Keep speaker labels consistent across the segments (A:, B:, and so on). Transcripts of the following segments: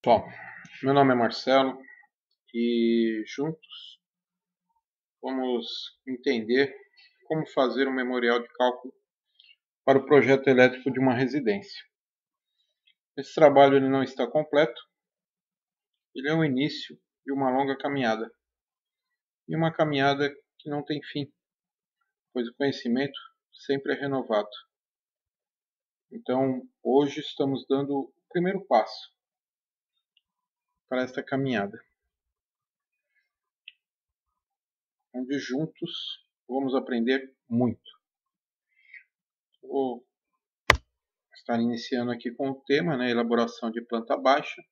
A: Bom, meu nome é Marcelo e juntos vamos entender como fazer um memorial de cálculo para o projeto elétrico de uma residência. Esse trabalho ele não está completo, ele é o início de uma longa caminhada. E uma caminhada que não tem fim, pois o conhecimento sempre é renovado. Então, hoje estamos dando o primeiro passo para esta caminhada, onde juntos vamos aprender muito. Vou estar iniciando aqui com o tema, elaboração de planta baixa.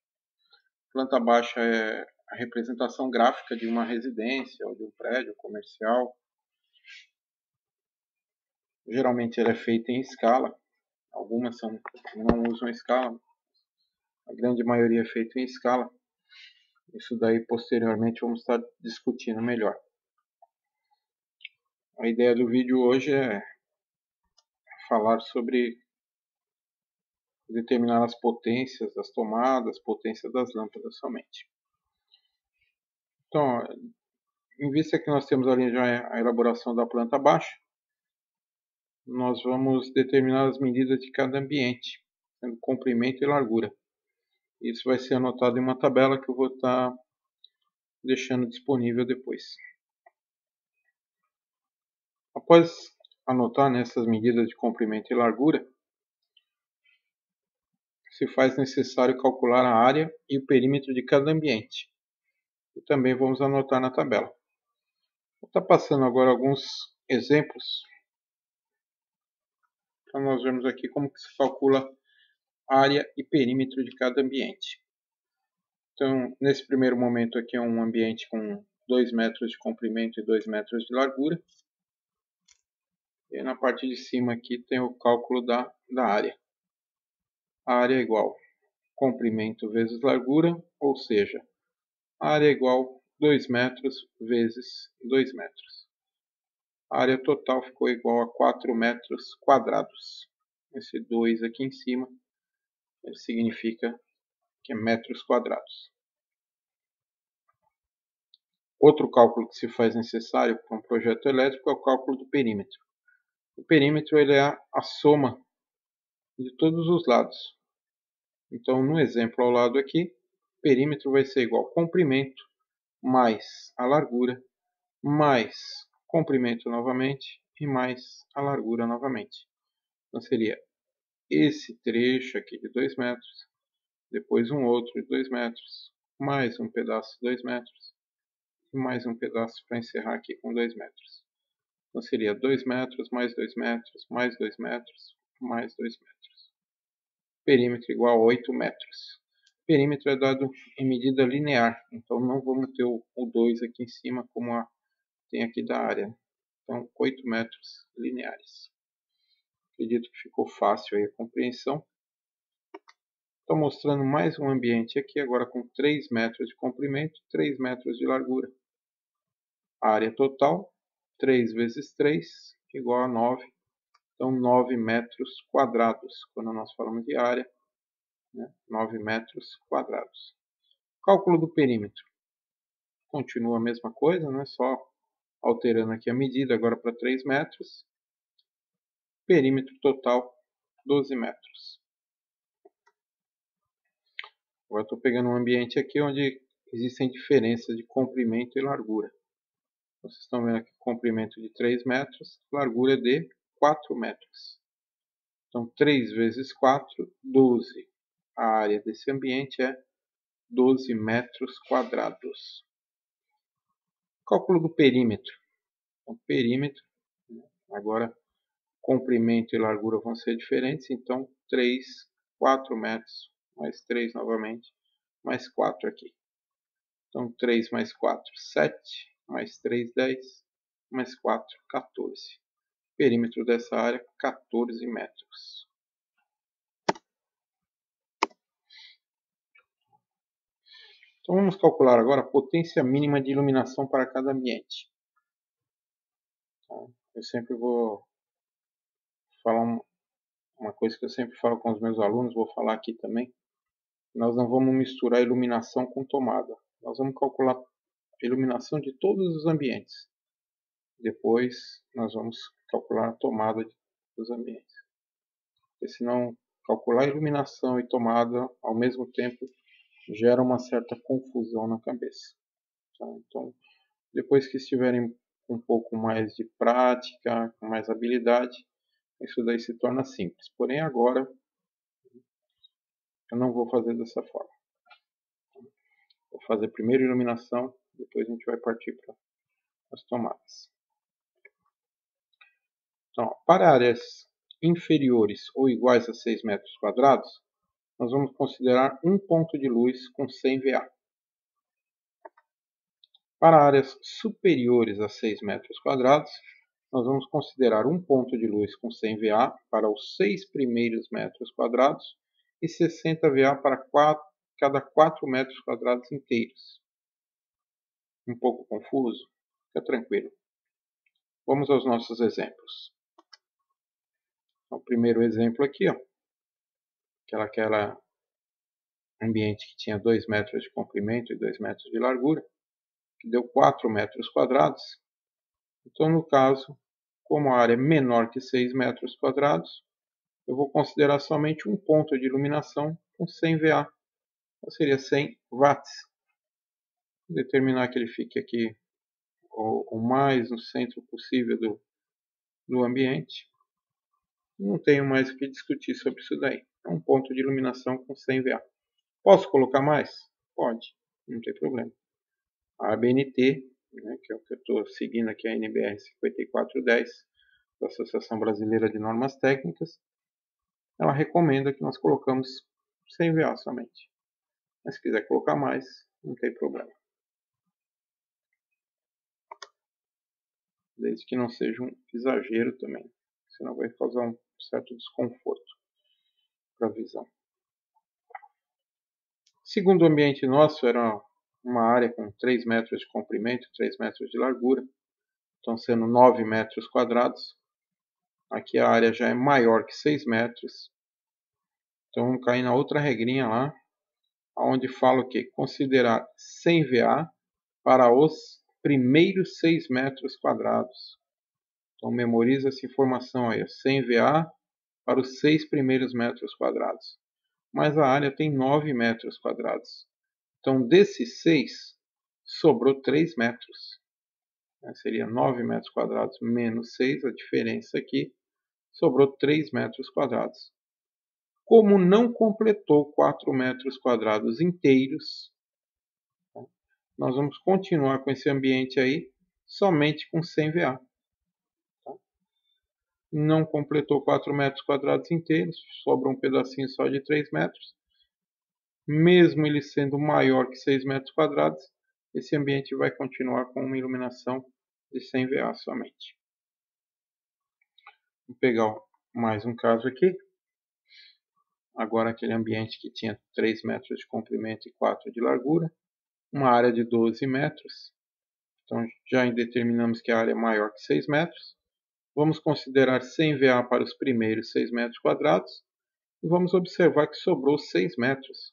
A: Planta baixa é a representação gráfica de uma residência ou de um prédio comercial. Geralmente ela é feita em escala, algumas não usam escala, a grande maioria é feita em escala. Isso daí posteriormente vamos estar discutindo melhor. A ideia do vídeo hoje é falar sobre determinar as potências das tomadas, potência das lâmpadas somente. Então, em vista que nós temos ali já a elaboração da planta baixa, nós vamos determinar as medidas de cada ambiente, sendo comprimento e largura. Isso vai ser anotado em uma tabela que eu vou estar deixando disponível depois. Após anotar essas medidas de comprimento e largura, se faz necessário calcular a área e o perímetro de cada ambiente. E também vamos anotar na tabela. Vou estar passando agora alguns exemplos para nós vermos aqui como que se calcula área e perímetro de cada ambiente. Então, nesse primeiro momento aqui é um ambiente com 2 metros de comprimento e 2 metros de largura. E na parte de cima aqui tem o cálculo da área. A área é igual comprimento vezes largura, ou seja, a área é igual 2 metros vezes 2 metros. A área total ficou igual a 4 metros quadrados. Esse 2 aqui em cima ele significa que é metros quadrados. Outro cálculo que se faz necessário para um projeto elétrico é o cálculo do perímetro. O perímetro ele é a soma de todos os lados. Então, no exemplo ao lado aqui, perímetro vai ser igual a comprimento mais a largura, mais comprimento novamente e mais a largura novamente. Então, seria esse trecho aqui de 2 metros, depois um outro de 2 metros, mais um pedaço de 2 metros, e mais um pedaço para encerrar aqui com 2 metros. Então, seria 2 metros, mais 2 metros, mais 2 metros, mais 2 metros. Perímetro igual a 8 metros. Perímetro é dado em medida linear, então não vamos ter o 2 aqui em cima como tem aqui da área. Então, 8 metros lineares. Acredito que ficou fácil aí a compreensão. Estou mostrando mais um ambiente aqui, agora com 3 metros de comprimento, 3 metros de largura. A área total, 3 vezes 3, igual a 9. Então, 9 metros quadrados, quando nós falamos de área, 9 metros quadrados. Cálculo do perímetro. Continua a mesma coisa, só alterando aqui a medida agora para 3 metros. Perímetro total, 12 metros. Agora estou pegando um ambiente aqui onde existem diferenças de comprimento e largura. Vocês estão vendo aqui comprimento de 3 metros, largura de 4 metros. Então, 3 vezes 4, 12. A área desse ambiente é 12 metros quadrados. Cálculo do perímetro. O perímetro, agora comprimento e largura vão ser diferentes, então 3, 4 metros, mais 3 novamente, mais 4 aqui. Então 3 mais 4, 7, mais 3, 10, mais 4, 14. Perímetro dessa área, 14 metros. Então vamos calcular agora a potência mínima de iluminação para cada ambiente. Eu sempre vou falar uma coisa que eu sempre falo com os meus alunos, vou falar aqui também. nós não vamos misturar iluminação com tomada. Nós vamos calcular a iluminação de todos os ambientes. Depois nós vamos calcular a tomada dos ambientes. Porque senão calcular iluminação e tomada ao mesmo tempo gera uma certa confusão na cabeça. Tá? Então, depois que estiverem com um pouco mais de prática, com mais habilidade, isso daí se torna simples. Porém, agora eu não vou fazer dessa forma. Vou fazer primeiro iluminação, depois a gente vai partir para as tomadas. Então, para áreas inferiores ou iguais a 6 metros quadrados, nós vamos considerar um ponto de luz com 100 VA. Para áreas superiores a 6 metros quadrados, nós vamos considerar um ponto de luz com 100 VA para os 6 primeiros metros quadrados e 60 VA para cada 4 metros quadrados inteiros. Um pouco confuso? Fica tranquilo. Vamos aos nossos exemplos. O primeiro exemplo aqui, ó, aquela ambiente que tinha 2 metros de comprimento e 2 metros de largura, que deu 4 metros quadrados. Então, no caso, como a área é menor que 6 metros quadrados, eu vou considerar somente um ponto de iluminação com 100 VA, ou seria 100 watts. Vou determinar que ele fique aqui o mais no centro possível do ambiente. Não tenho mais o que discutir sobre isso daí. É um ponto de iluminação com 100 VA. Posso colocar mais? Pode, não tem problema. A ABNT, né, que é o que eu estou seguindo aqui, a NBR 5410, da Associação Brasileira de Normas Técnicas, ela recomenda que nós colocamos 100 VA somente. Mas se quiser colocar mais, não tem problema. Desde que não seja um exagero também, senão vai causar um certo desconforto para a visão. Segundo ambiente nosso, era uma área com 3 metros de comprimento e 3 metros de largura, então sendo 9 metros quadrados. Aqui a área já é maior que 6 metros, então vamos cair na outra regrinha lá, onde fala que considerar 100 VA para os primeiros 6 metros quadrados. Então memoriza essa informação aí, 100 VA para os 6 primeiros metros quadrados. Mas a área tem 9 metros quadrados. Então desses 6, sobrou 3 metros. Seria 9 metros quadrados menos 6, a diferença aqui, sobrou 3 metros quadrados. Como não completou 4 metros quadrados inteiros, nós vamos continuar com esse ambiente aí somente com 100 VA. Não completou 4 metros quadrados inteiros, sobra um pedacinho só de 3 metros. Mesmo ele sendo maior que 6 metros quadrados, esse ambiente vai continuar com uma iluminação de 100 VA somente. Vou pegar mais um caso aqui. Agora aquele ambiente que tinha 3 metros de comprimento e 4 de largura. Uma área de 12 metros. Então já determinamos que a área é maior que 6 metros. Vamos considerar 100 VA para os primeiros 6 metros quadrados. E vamos observar que sobrou 6 metros.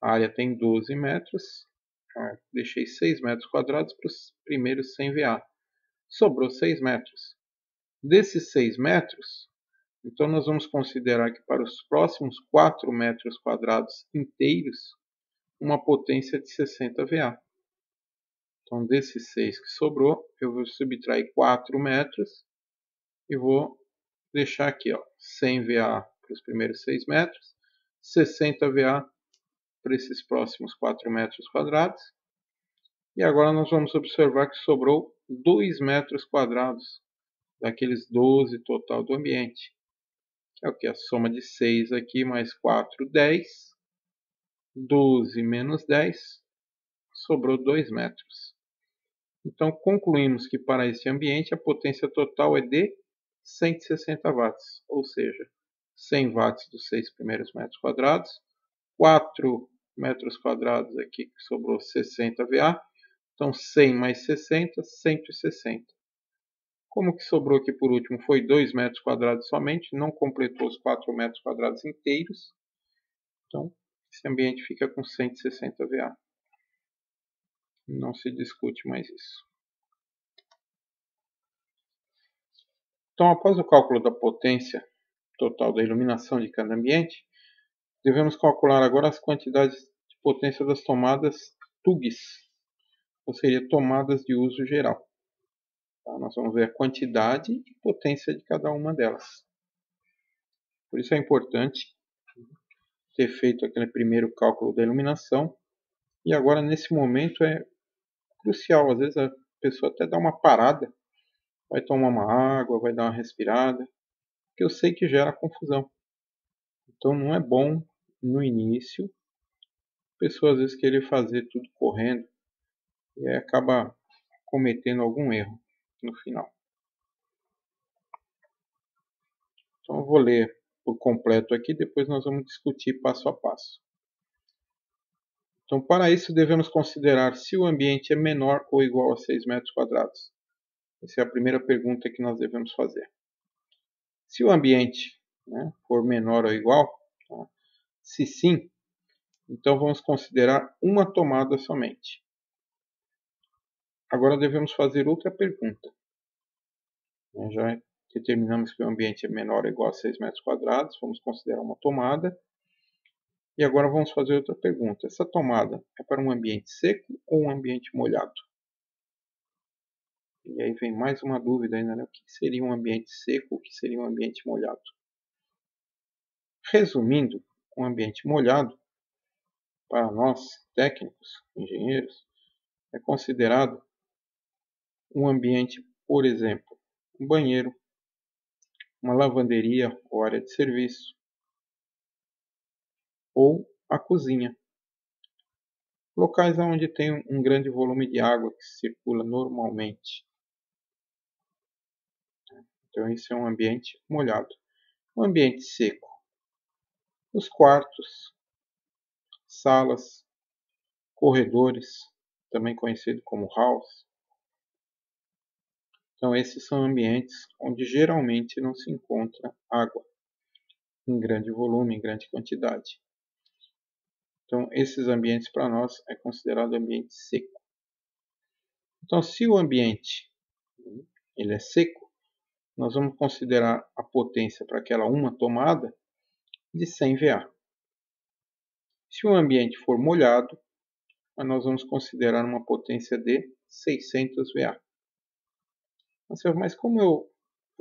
A: A área tem 12 metros. Deixei 6 metros quadrados para os primeiros 100 VA. Sobrou 6 metros. Desses 6 metros, então nós vamos considerar que para os próximos 4 metros quadrados inteiros, uma potência de 60 VA. Então desses 6 que sobrou, eu vou subtrair 4 metros e vou deixar aqui, ó, 100 VA para os primeiros 6 metros, 60 VA para esses próximos 4 metros quadrados. E agora nós vamos observar que sobrou 2 metros quadrados daqueles 12 total do ambiente. É o que? A soma de 6 aqui mais 4, 10. 12 menos 10, sobrou 2 metros. Então concluímos que para esse ambiente a potência total é de 160 watts, ou seja, 100 watts dos 6 primeiros metros quadrados, 4 metros quadrados aqui que sobrou 60 VA, então 100 mais 60, 160. Como que sobrou aqui por último foi 2 metros quadrados somente, não completou os 4 metros quadrados inteiros. Então esse ambiente fica com 160 VA. Não se discute mais isso. Então, após o cálculo da potência total da iluminação de cada ambiente, devemos calcular agora as quantidades de potência das tomadas TUGs, ou seja, tomadas de uso geral. Tá? Nós vamos ver a quantidade e potência de cada uma delas. Por isso é importante ter feito aquele primeiro cálculo da iluminação. E agora, nesse momento, é crucial. Às vezes a pessoa até dá uma parada, vai tomar uma água, vai dar uma respirada, que eu sei que gera confusão. Então não é bom no início a pessoa às vezes querer fazer tudo correndo e aí acaba cometendo algum erro no final. Então eu vou ler por completo aqui, depois nós vamos discutir passo a passo. Então, para isso devemos considerar se o ambiente é menor ou igual a 6 metros quadrados. Essa é a primeira pergunta que nós devemos fazer. Se o ambiente, for menor ou igual, tá? Se sim, então vamos considerar uma tomada somente. Agora devemos fazer outra pergunta. Já determinamos que o ambiente é menor ou igual a 6 metros quadrados, vamos considerar uma tomada. E agora vamos fazer outra pergunta. Essa tomada é para um ambiente seco ou um ambiente molhado? E aí vem mais uma dúvida ainda, né? O que seria um ambiente seco, o que seria um ambiente molhado? Resumindo, um ambiente molhado, para nós técnicos, engenheiros, é considerado um ambiente, por exemplo, um banheiro, uma lavanderia ou área de serviço, ou a cozinha. Locais onde tem um grande volume de água que circula normalmente. Então esse é um ambiente molhado. Um ambiente seco. Os quartos, salas, corredores, também conhecido como halls. Então esses são ambientes onde geralmente não se encontra água em grande volume, em grande quantidade. Então esses ambientes para nós é considerado ambiente seco. Então se o ambiente ele é seco, nós vamos considerar a potência para aquela uma tomada de 100 VA. Se o ambiente for molhado, nós vamos considerar uma potência de 600 VA. Mas como eu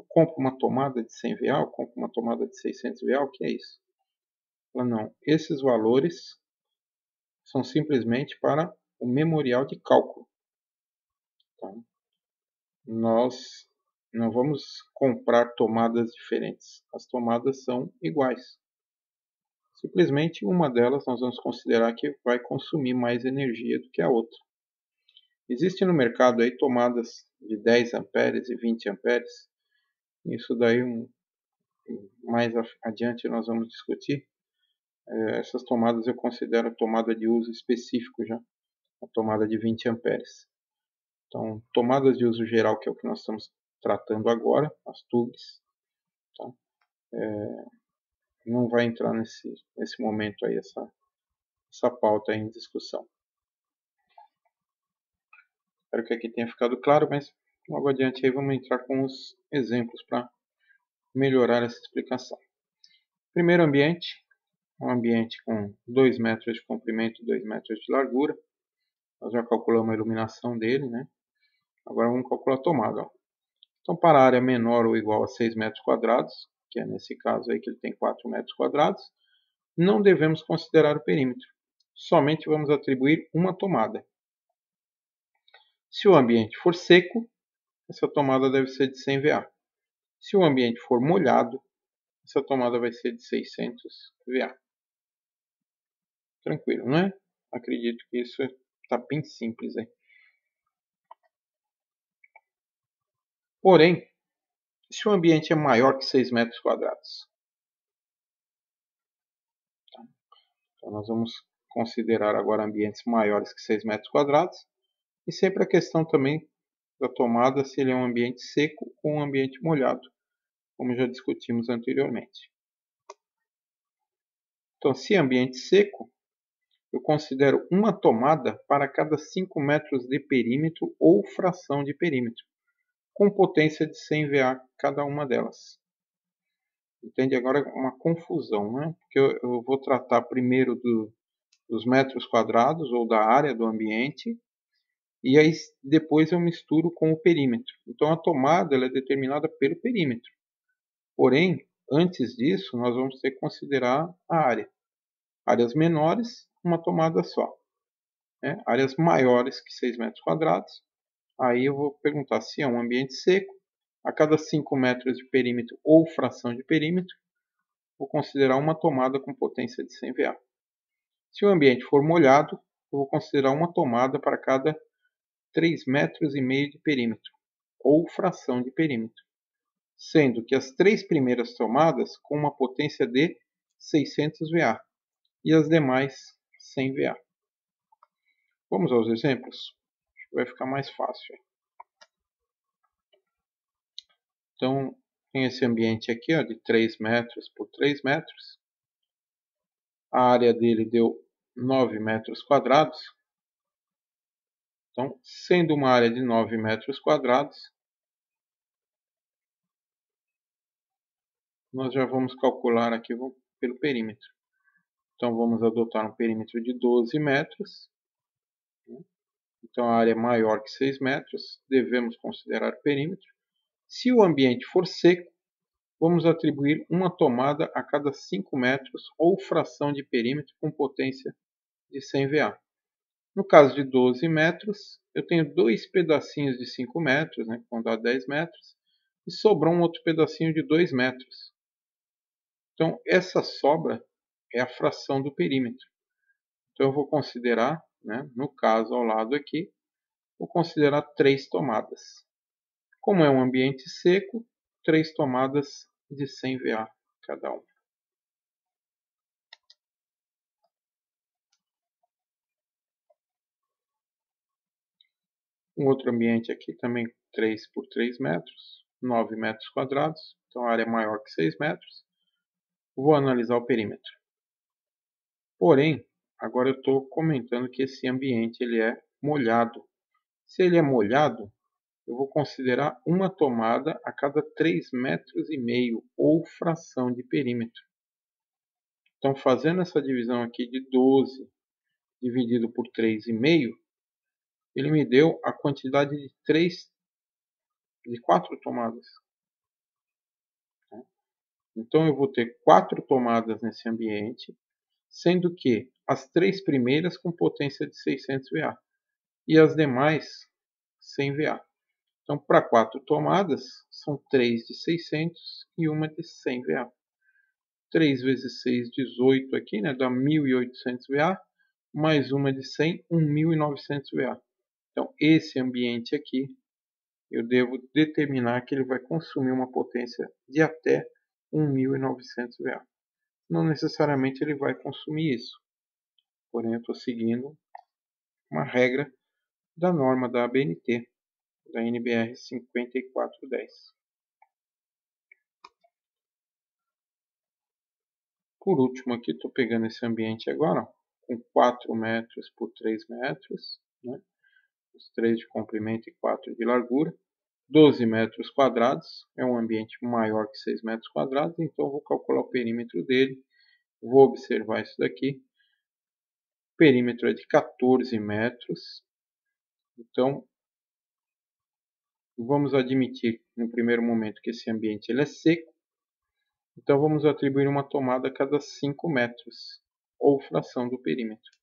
A: compro uma tomada de 100 VA, eu compro uma tomada de 600 VA, o que é isso? Não, esses valores são simplesmente para o memorial de cálculo. Tá? Nós não vamos comprar tomadas diferentes. As tomadas são iguais. Simplesmente uma delas nós vamos considerar que vai consumir mais energia do que a outra. Existem no mercado aí tomadas de 10 amperes e 20 amperes. Isso daí mais adiante nós vamos discutir. Essas tomadas eu considero tomada de uso específico já. A tomada de 20 amperes. Então, tomadas de uso geral, que é o que nós estamos tratando agora, as TUGs. Tá? Não vai entrar nesse momento aí essa pauta aí em discussão. Espero que aqui tenha ficado claro, mas logo adiante aí vamos entrar com os exemplos para melhorar essa explicação. Primeiro ambiente, um ambiente com 2 metros de comprimento e 2 metros de largura. Nós já calculamos a iluminação dele, né? Agora vamos calcular a tomada. Ó. Então, para a área menor ou igual a 6 metros quadrados, que é nesse caso aí que ele tem 4 metros quadrados, não devemos considerar o perímetro. Somente vamos atribuir uma tomada. Se o ambiente for seco, essa tomada deve ser de 100 VA. Se o ambiente for molhado, essa tomada vai ser de 600 VA. Tranquilo, não é? Acredito que isso está bem simples aí. Porém, se o ambiente é maior que 6 metros quadrados, então nós vamos considerar agora ambientes maiores que 6 metros quadrados e sempre a questão também da tomada se ele é um ambiente seco ou um ambiente molhado, como já discutimos anteriormente. Então, se é ambiente seco, eu considero uma tomada para cada 5 metros de perímetro ou fração de perímetro, com potência de 100 VA cada uma delas. Entende? Agora é uma confusão, né? Porque eu vou tratar primeiro dos metros quadrados ou da área do ambiente, e aí depois eu misturo com o perímetro. Então a tomada ela é determinada pelo perímetro. Porém, antes disso, nós vamos ter que considerar a área. Áreas menores, uma tomada só. Né? Áreas maiores que 6 metros quadrados, aí eu vou perguntar se é um ambiente seco, a cada 5 metros de perímetro ou fração de perímetro, vou considerar uma tomada com potência de 100 VA. Se o ambiente for molhado, eu vou considerar uma tomada para cada 3,5 metros de perímetro, ou fração de perímetro, sendo que as 3 primeiras tomadas com uma potência de 600 VA e as demais 100 VA. Vamos aos exemplos? Acho que vai ficar mais fácil. Então, tem esse ambiente aqui ó, de 3 metros por 3 metros. A área dele deu 9 metros quadrados. Então, sendo uma área de 9 metros quadrados, nós já vamos calcular aqui pelo perímetro. Então, vamos adotar um perímetro de 12 metros. Então, a área é maior que 6 metros, devemos considerar o perímetro. Se o ambiente for seco, vamos atribuir uma tomada a cada 5 metros ou fração de perímetro com potência de 100 VA. No caso de 12 metros, eu tenho 2 pedacinhos de 5 metros, né, que vão dar 10 metros, e sobrou um outro pedacinho de 2 metros. Então, essa sobra é a fração do perímetro. Então, eu vou considerar, né, no caso ao lado aqui, vou considerar 3 tomadas. Como é um ambiente seco, 3 tomadas de 100 VA cada uma. Um outro ambiente aqui também 3 por 3 metros, 9 metros quadrados, então a área é maior que 6 metros. Vou analisar o perímetro. Porém, agora eu estou comentando que esse ambiente ele é molhado. Se ele é molhado, eu vou considerar uma tomada a cada 3,5 metros ou fração de perímetro. Então, fazendo essa divisão aqui de 12 dividido por 3,5, ele me deu a quantidade de 4 tomadas. Então eu vou ter 4 tomadas nesse ambiente, sendo que as 3 primeiras com potência de 600 VA e as demais 100 VA. Então, para 4 tomadas, são 3 de 600 e uma de 100 VA. 3 vezes 6, 18 aqui, né, dá 1.800 VA, mais uma de 100, 1.900 VA. Então, esse ambiente aqui, eu devo determinar que ele vai consumir uma potência de até 1.900 VA. Não necessariamente ele vai consumir isso, porém eu estou seguindo uma regra da norma da ABNT, da NBR 5410. Por último aqui, estou pegando esse ambiente agora, com 4 metros por 3 metros, né? Os 3 de comprimento e 4 de largura, 12 metros quadrados, é um ambiente maior que 6 metros quadrados, então vou calcular o perímetro dele, vou observar isso daqui, o perímetro é de 14 metros, então vamos admitir no primeiro momento que esse ambiente ele é seco, então vamos atribuir uma tomada a cada 5 metros, ou fração do perímetro.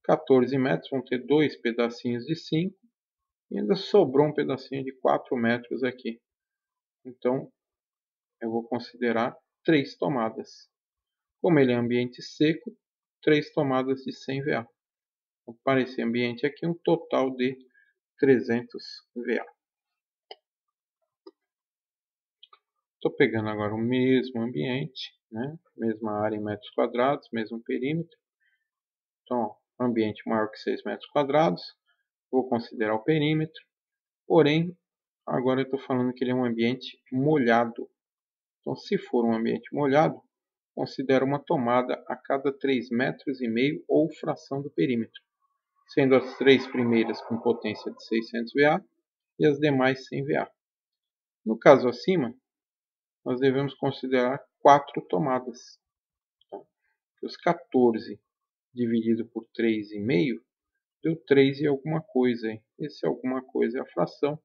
A: 14 metros vão ter 2 pedacinhos de 5 e ainda sobrou um pedacinho de 4 metros aqui. Então eu vou considerar 3 tomadas. Como ele é ambiente seco, 3 tomadas de 100 VA. Então, para esse ambiente aqui, um total de 300 VA. Estou pegando agora o mesmo ambiente, né? Mesma área em metros quadrados, mesmo perímetro. Então, ó, ambiente maior que 6 metros quadrados. Vou considerar o perímetro. Porém, agora eu estou falando que ele é um ambiente molhado. Então, se for um ambiente molhado, considera uma tomada a cada 3,5 metros ou fração do perímetro, sendo as 3 primeiras com potência de 600 VA e as demais 100 VA. No caso acima, nós devemos considerar 4 tomadas. Tá? Os 14 dividido por 3,5 deu 3 e alguma coisa. Hein? Esse alguma coisa é a fração,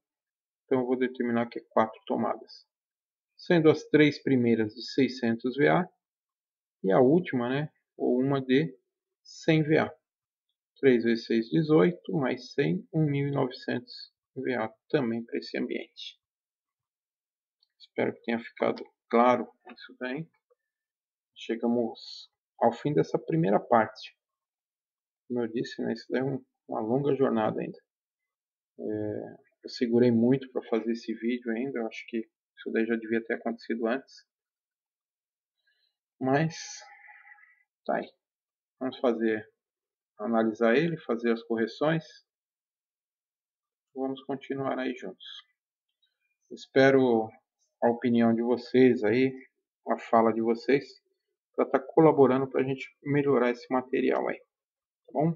A: então eu vou determinar que é 4 tomadas. Sendo as 3 primeiras de 600 VA e a última, ou uma de 100 VA. 3 vezes 6, 18, mais 100, 1.900 VA também para esse ambiente. Espero que tenha ficado claro isso daí. Chegamos ao fim dessa primeira parte. Como eu disse, isso daí é uma longa jornada ainda. Eu segurei muito para fazer esse vídeo ainda. Eu acho que isso daí já devia ter acontecido antes. Mas tá aí. Vamos analisar ele, fazer as correções. Vamos continuar aí juntos. Espero a opinião de vocês aí, a fala de vocês, para estar colaborando para a gente melhorar esse material aí. Tá bom?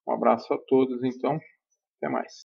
A: Um abraço a todos então. Até mais.